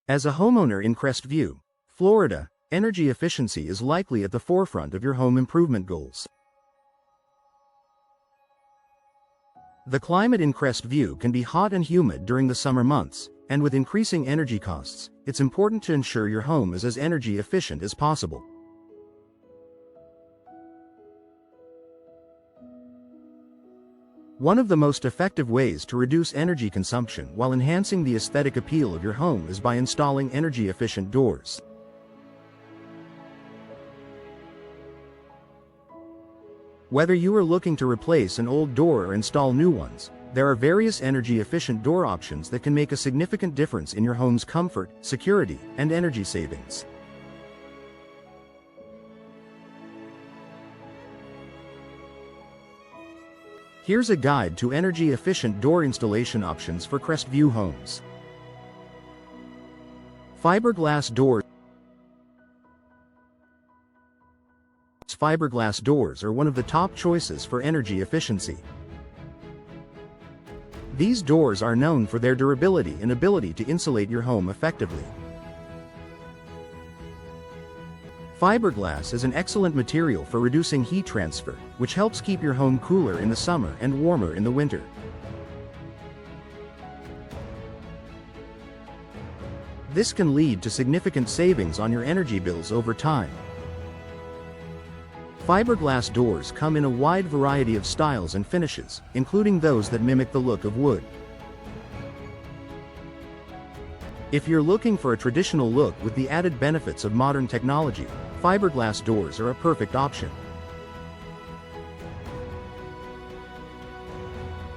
As a homeowner in Crestview, Florida, energy efficiency is likely at the forefront of your home improvement goals. The climate in Crestview can be hot and humid during the summer months, and with increasing energy costs, it's important to ensure your home is as energy efficient as possible. One of the most effective ways to reduce energy consumption while enhancing the aesthetic appeal of your home is by installing energy-efficient doors. Whether you are looking to replace an old door or install new ones, there are various energy-efficient door options that can make a significant difference in your home's comfort, security, and energy savings. Here's a guide to energy-efficient door installation options for Crestview homes. Fiberglass doors. Fiberglass doors are one of the top choices for energy efficiency. These doors are known for their durability and ability to insulate your home effectively. Fiberglass is an excellent material for reducing heat transfer, which helps keep your home cooler in the summer and warmer in the winter. This can lead to significant savings on your energy bills over time. Fiberglass doors come in a wide variety of styles and finishes, including those that mimic the look of wood. If you're looking for a traditional look with the added benefits of modern technology, fiberglass doors are a perfect option.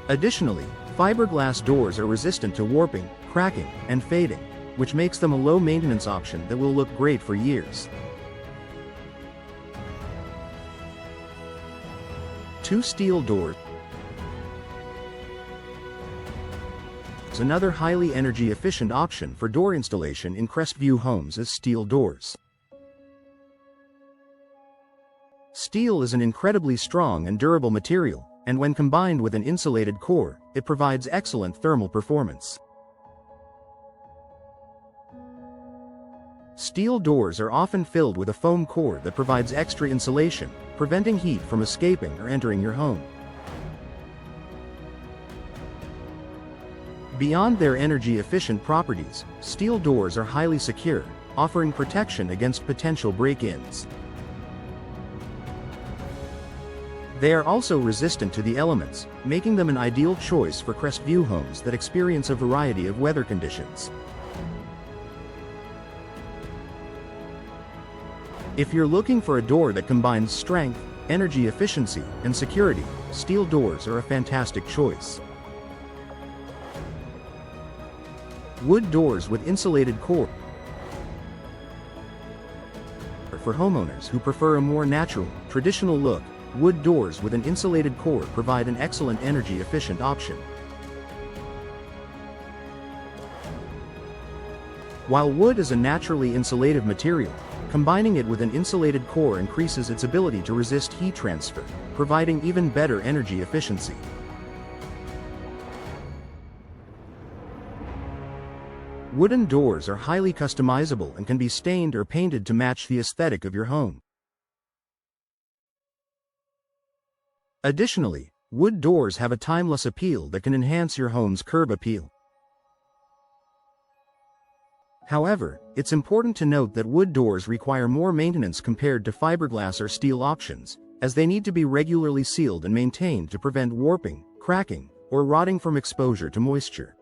Additionally, fiberglass doors are resistant to warping, cracking, and fading, which makes them a low-maintenance option that will look great for years. Two steel doors. Another highly energy-efficient option for door installation in Crestview homes is steel doors. Steel is an incredibly strong and durable material, and when combined with an insulated core, it provides excellent thermal performance. Steel doors are often filled with a foam core that provides extra insulation, preventing heat from escaping or entering your home. Beyond their energy-efficient properties, steel doors are highly secure, offering protection against potential break-ins. They are also resistant to the elements, making them an ideal choice for Crestview homes that experience a variety of weather conditions. If you're looking for a door that combines strength, energy efficiency, and security, steel doors are a fantastic choice. Wood doors with insulated core. For homeowners who prefer a more natural, traditional look, wood doors with an insulated core provide an excellent energy-efficient option. While wood is a naturally insulative material, combining it with an insulated core increases its ability to resist heat transfer, providing even better energy efficiency. Wooden doors are highly customizable and can be stained or painted to match the aesthetic of your home. Additionally, wood doors have a timeless appeal that can enhance your home's curb appeal. However, it's important to note that wood doors require more maintenance compared to fiberglass or steel options, as they need to be regularly sealed and maintained to prevent warping, cracking, or rotting from exposure to moisture.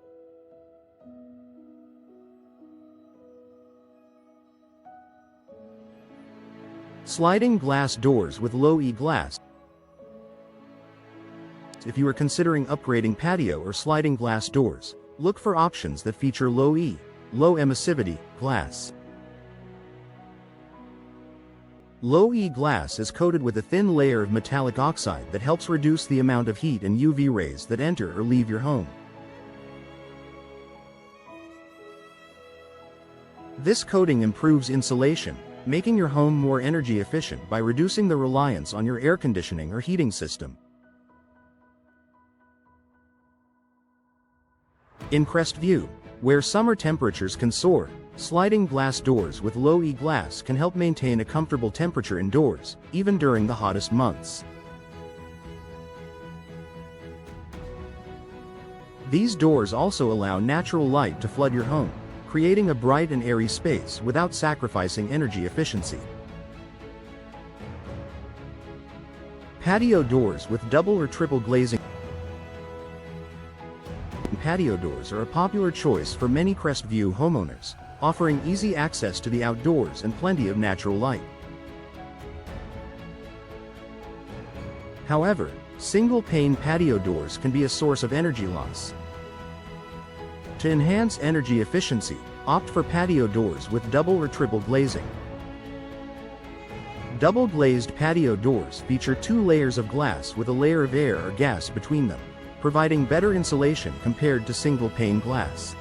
Sliding glass doors with low-E glass. If you are considering upgrading patio or sliding glass doors, look for options that feature low-E, low emissivity glass. Low-E glass is coated with a thin layer of metallic oxide that helps reduce the amount of heat and UV rays that enter or leave your home. This coating improves insulation, making your home more energy efficient by reducing the reliance on your air conditioning or heating system. In Crestview, Where summer temperatures can soar, sliding glass doors with low E-glass can help maintain a comfortable temperature indoors, even during the hottest months. These doors also allow natural light to flood your home, creating a bright and airy space without sacrificing energy efficiency. Patio doors with double or triple glazing. Patio doors are a popular choice for many Crestview homeowners, offering easy access to the outdoors and plenty of natural light. However, single-pane patio doors can be a source of energy loss. To enhance energy efficiency, opt for patio doors with double or triple glazing. Double-glazed patio doors feature 2 layers of glass with a layer of air or gas between them, providing better insulation compared to single-pane glass.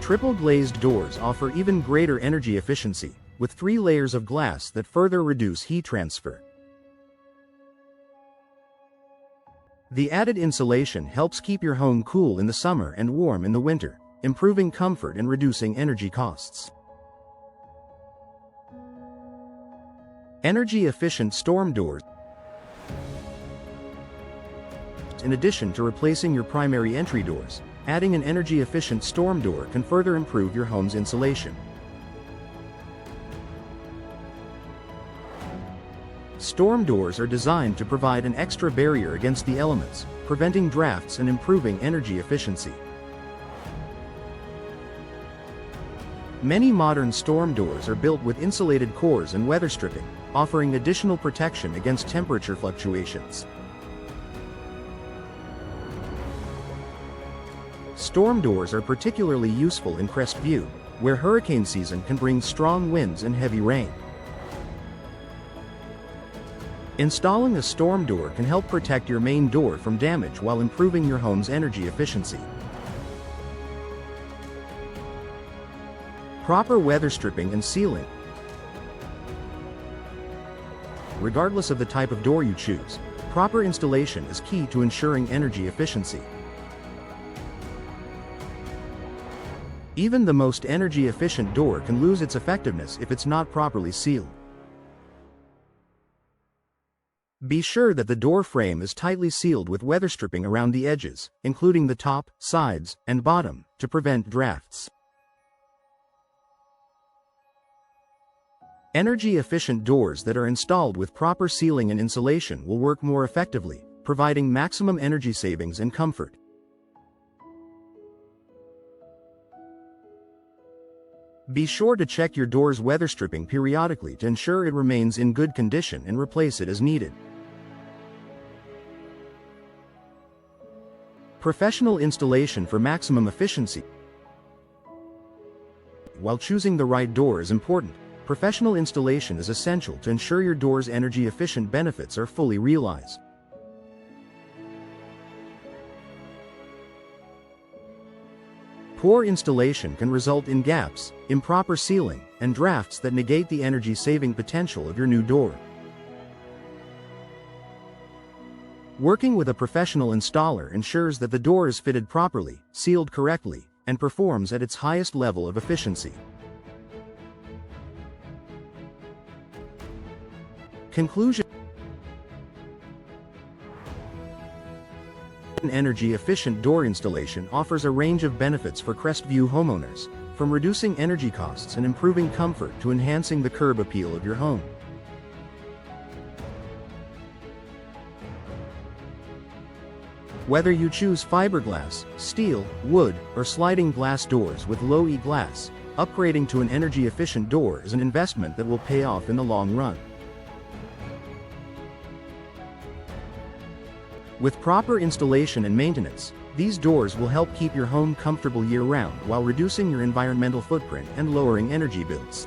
Triple-glazed doors offer even greater energy efficiency, with 3 layers of glass that further reduce heat transfer. The added insulation helps keep your home cool in the summer and warm in the winter, improving comfort and reducing energy costs. Energy-efficient storm doors. In addition to replacing your primary entry doors, adding an energy-efficient storm door can further improve your home's insulation. Storm doors are designed to provide an extra barrier against the elements, preventing drafts and improving energy efficiency. Many modern storm doors are built with insulated cores and weather stripping, offering additional protection against temperature fluctuations. Storm doors are particularly useful in Crestview, where hurricane season can bring strong winds and heavy rain. Installing a storm door can help protect your main door from damage while improving your home's energy efficiency. Proper weather stripping and sealing. Regardless of the type of door you choose, proper installation is key to ensuring energy efficiency. Even the most energy-efficient door can lose its effectiveness if it's not properly sealed. Be sure that the door frame is tightly sealed with weather stripping around the edges, including the top, sides, and bottom, to prevent drafts. Energy-efficient doors that are installed with proper sealing and insulation will work more effectively, providing maximum energy savings and comfort. Be sure to check your door's weather stripping periodically to ensure it remains in good condition and replace it as needed. Professional installation for maximum efficiency. While choosing the right door is important, professional installation is essential to ensure your door's energy-efficient benefits are fully realized. Poor installation can result in gaps, improper sealing, and drafts that negate the energy-saving potential of your new door. Working with a professional installer ensures that the door is fitted properly, sealed correctly, and performs at its highest level of efficiency. Conclusion. An energy-efficient door installation offers a range of benefits for Crestview homeowners, from reducing energy costs and improving comfort to enhancing the curb appeal of your home. Whether you choose fiberglass, steel, wood, or sliding glass doors with low E-glass, upgrading to an energy-efficient door is an investment that will pay off in the long run. With proper installation and maintenance, these doors will help keep your home comfortable year-round while reducing your environmental footprint and lowering energy bills.